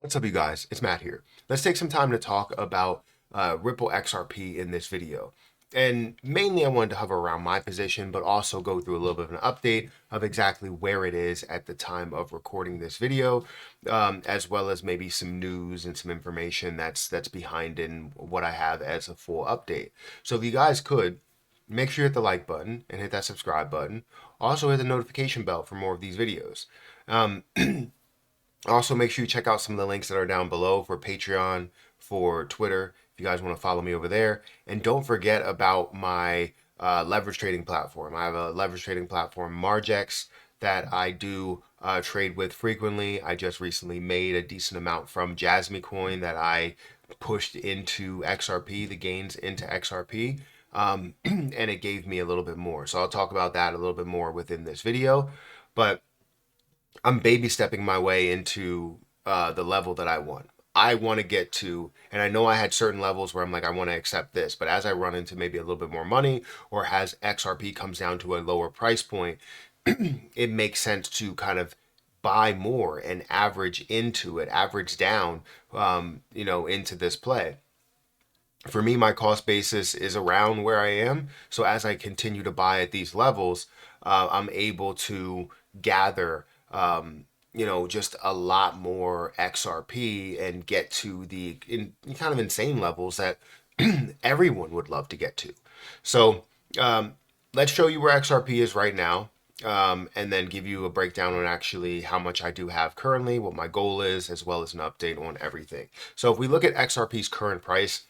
What's up, you guys? It's Matt here. Let's take some time to talk about Ripple XRP in this video. And mainly I wanted to hover around my position, but also go through a little bit of an update of exactly where it is at the time of recording this video, as well as maybe some news and some information that's behind in what I have as a full update. So if you guys could, make sure you hit the like button and hit that subscribe button. Also hit the notification bell for more of these videos. Um, Also, make sure you check out some of the links that are down below for Patreon, for Twitter, if you guys want to follow me over there. And don't forget about my leverage trading platform. I have a leverage trading platform, Margex, that I do trade with frequently. I just recently made a decent amount from Jasmy Coin that I pushed into XRP, the gains into XRP. And it gave me a little bit more. So I'll talk about that a little bit more within this video. But I'm baby stepping my way into the level that I want. I want to get to, and I know I had certain levels where I'm like, I want to accept this, but as I run into maybe a little bit more money, or as XRP comes down to a lower price point, it makes sense to kind of buy more and average into it, average down, into this play. For me, my cost basis is around where I am. So as I continue to buy at these levels, I'm able to gather just a lot more XRP and get to the kind of insane levels that everyone would love to get to. So let's show you where XRP is right now, and then give you a breakdown on actually how much I do have currently, what my goal is, as well as an update on everything. So if we look at XRP's current price,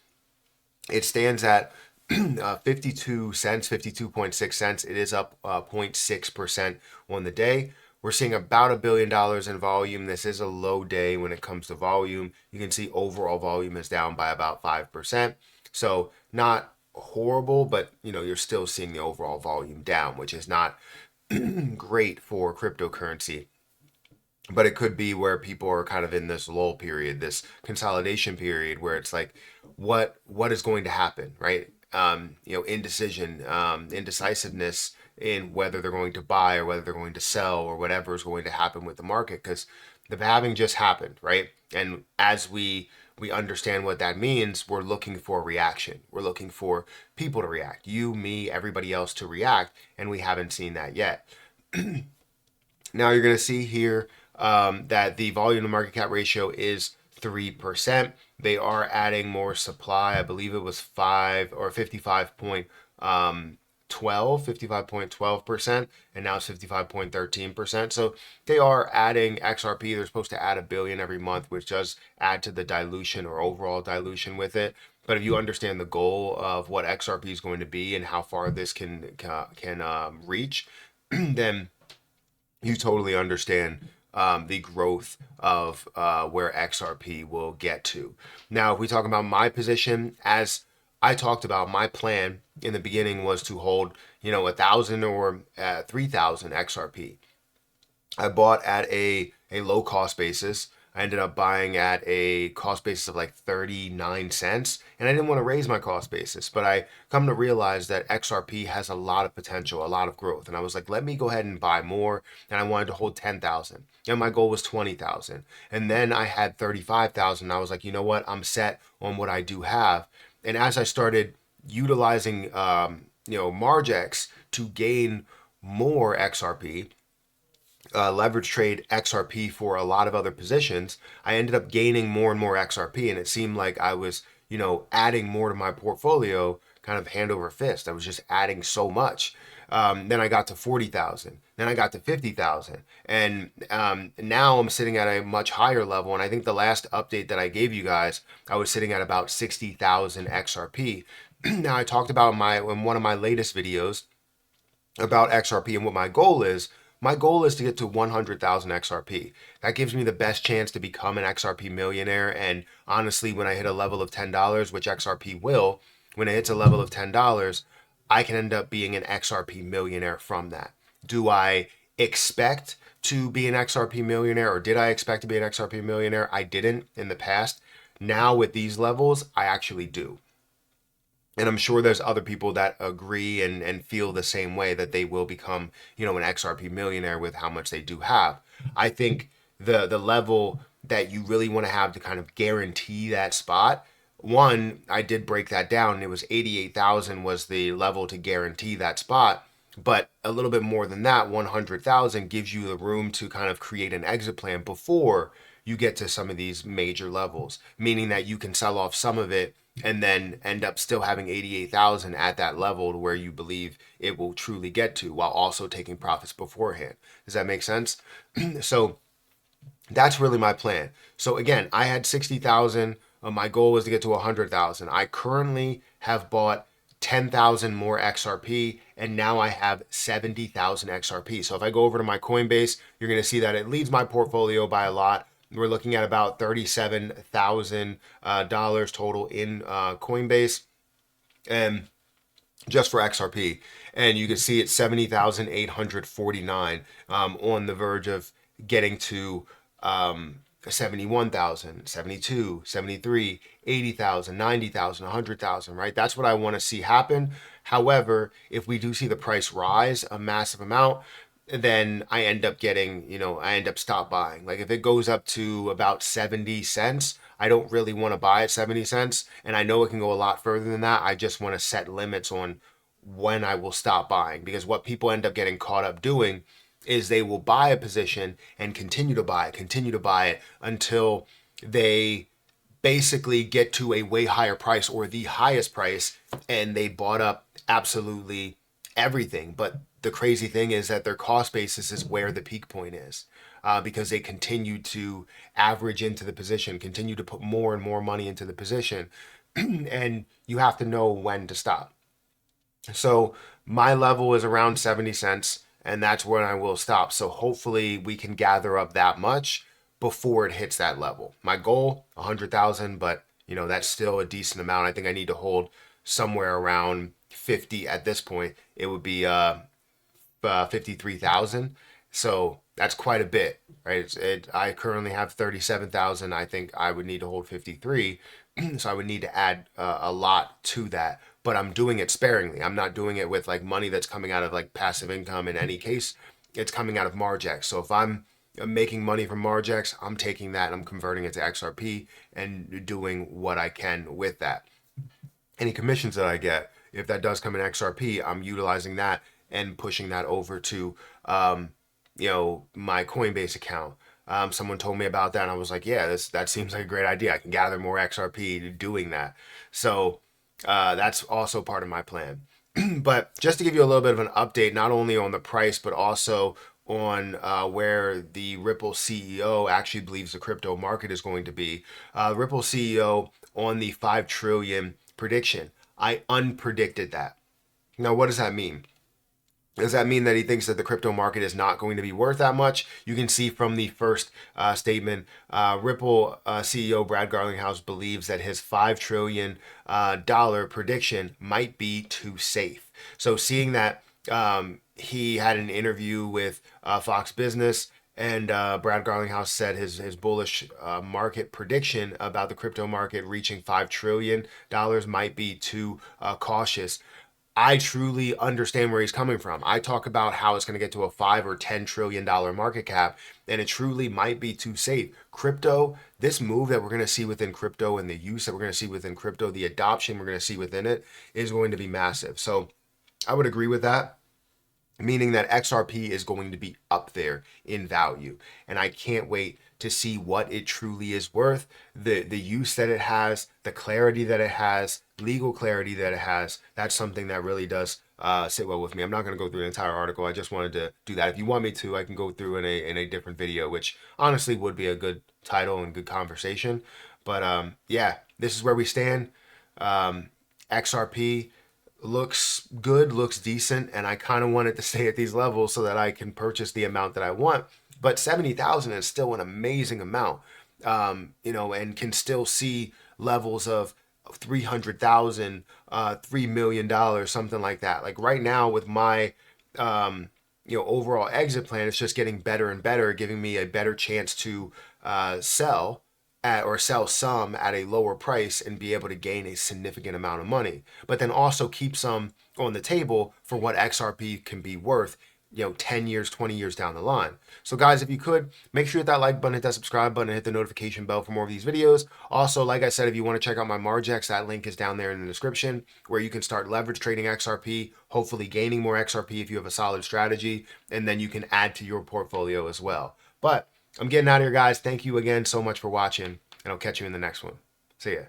it stands at 52 cents, 52.6 cents. It is up 0.6% on the day. We're seeing about $1 billion in volume. This is a low day when it comes to volume. You can see overall volume is down by about 5%. So not horrible, but you're still seeing the overall volume down, which is not great for cryptocurrency. But it could be where people are kind of in this lull period, this consolidation period, where it's like, what is going to happen, right? Indecision, indecisiveness in whether they're going to buy or whether they're going to sell or whatever is going to happen with the market, because the halving just happened, right? And as we understand what that means, we're looking for a reaction. We're looking for people to react, you, me, everybody else to react, and we haven't seen that yet. Now you're going to see here that the volume to market cap ratio is 3%. They are adding more supply. I believe it was 5 or 55.12%, and now it's 55.13%. So they are adding XRP. They're supposed to add a billion every month, which does add to the dilution or overall dilution with it. But if you understand the goal of what XRP is going to be and how far this can reach, then you totally understand the growth of where XRP will get to. Now, if we talk about my position, as I talked about, my plan in the beginning was to hold, 1,000 or 3,000 XRP. I bought at a low cost basis. I ended up buying at a cost basis of like 39 cents, and I didn't want to raise my cost basis, but I come to realize that XRP has a lot of potential, a lot of growth, and I was like, let me go ahead and buy more, and I wanted to hold 10,000, and my goal was 20,000, and then I had 35,000. I was like, you know what, I'm set on what I do have, and as I started utilizing, Margex to gain more XRP, leverage trade XRP for a lot of other positions, I ended up gaining more and more XRP, and it seemed like I was, adding more to my portfolio, kind of hand over fist. I was just adding so much. Then I got to 40,000. Then I got to 50,000, and now I'm sitting at a much higher level. And I think the last update that I gave you guys, I was sitting at about 60,000 XRP. Now I talked about in one of my latest videos about XRP and what my goal is. My goal is to get to 100,000 XRP. That gives me the best chance to become an XRP millionaire. And honestly, when I hit a level of $10, which XRP will, when it hits a level of $10, I can end up being an XRP millionaire from that. Do I expect to be an XRP millionaire, or did I expect to be an XRP millionaire? I didn't in the past. Now with these levels, I actually do. And I'm sure there's other people that agree and feel the same way, that they will become, an XRP millionaire with how much they do have. I think the level that you really want to have to kind of guarantee that spot, one, I did break that down. It was 88,000 was the level to guarantee that spot. But a little bit more than that, 100,000 gives you the room to kind of create an exit plan before you get to some of these major levels, meaning that you can sell off some of it and then end up still having 88,000 at that level to where you believe it will truly get to, while also taking profits beforehand. Does that make sense? So that's really my plan. So again, I had 60,000. My goal was to get to 100,000. I currently have bought 10,000 more XRP, and now I have 70,000 XRP. So if I go over to my Coinbase, you're going to see that it leads my portfolio by a lot. We're looking at about $37,000 total in Coinbase, and just for XRP. And you can see it's 70,849, on the verge of getting to 71,000, 72, 73, 80,000, 90,000, 100,000, right? That's what I want to see happen. However, if we do see the price rise a massive amount, then I end up getting, I end up stop buying. Like if it goes up to about 70 cents, I don't really want to buy at 70 cents. And I know it can go a lot further than that. I just want to set limits on when I will stop buying, because what people end up getting caught up doing is they will buy a position and continue to buy it until they basically get to a way higher price or the highest price, and they bought up absolutely everything. But the crazy thing is that their cost basis is where the peak point is, because they continue to average into the position, continue to put more and more money into the position, and you have to know when to stop. So my level is around 70 cents, and that's when I will stop. So hopefully we can gather up that much before it hits that level. My goal, 100,000, but that's still a decent amount. I think I need to hold somewhere around 50 at this point. It would be 53,000. So that's quite a bit, right? I currently have 37,000. I think I would need to hold 53. So I would need to add a lot to that, but I'm doing it sparingly. I'm not doing it with like money that's coming out of like passive income. In any case, it's coming out of Margex. So if I'm making money from Margex, I'm taking that and I'm converting it to XRP and doing what I can with that. Any commissions that I get, if that does come in XRP, I'm utilizing that and pushing that over to my Coinbase account. Someone told me about that and I was like, yeah, that seems like a great idea. I can gather more XRP doing that. So that's also part of my plan. But just to give you a little bit of an update, not only on the price, but also on where the Ripple CEO actually believes the crypto market is going to be. Ripple CEO on the 5 trillion prediction. I unpredicted that. Now, what does that mean? Does that mean that he thinks that the crypto market is not going to be worth that much? You can see from the first statement, Ripple CEO Brad Garlinghouse believes that his $5 trillion prediction might be too safe. So seeing that he had an interview with Fox Business, and Brad Garlinghouse said his bullish market prediction about the crypto market reaching $5 trillion might be too cautious. I truly understand where he's coming from. I talk about how it's going to get to a $5 or $10 trillion market cap, and it truly might be too safe. Crypto, this move that we're going to see within crypto and the use that we're going to see within crypto, the adoption we're going to see within it is going to be massive. So I would agree with that, meaning that XRP is going to be up there in value. And I can't wait to see what it truly is worth, the use that it has, the clarity that it has, legal clarity that it has. That's something that really does sit well with me. I'm not going to go through the entire article. I just wanted to do that. If you want me to, I can go through in a different video, which honestly would be a good title and good conversation. But yeah, this is where we stand. XRP looks good, looks decent, and I kind of want it to stay at these levels so that I can purchase the amount that I want. But 70,000 is still an amazing amount, and can still see levels of 300,000, $3 million, something like that. Like right now with my, overall exit plan, it's just getting better and better, giving me a better chance to sell some at a lower price and be able to gain a significant amount of money, but then also keep some on the table for what XRP can be worth 10 years, 20 years down the line. So guys, if you could, make sure you hit that like button, hit that subscribe button, and hit the notification bell for more of these videos. Also, like I said, if you want to check out my Margex, that link is down there in the description, where you can start leverage trading XRP, hopefully gaining more XRP if you have a solid strategy, and then you can add to your portfolio as well. But I'm getting out of here, guys. Thank you again so much for watching, and I'll catch you in the next one. See ya.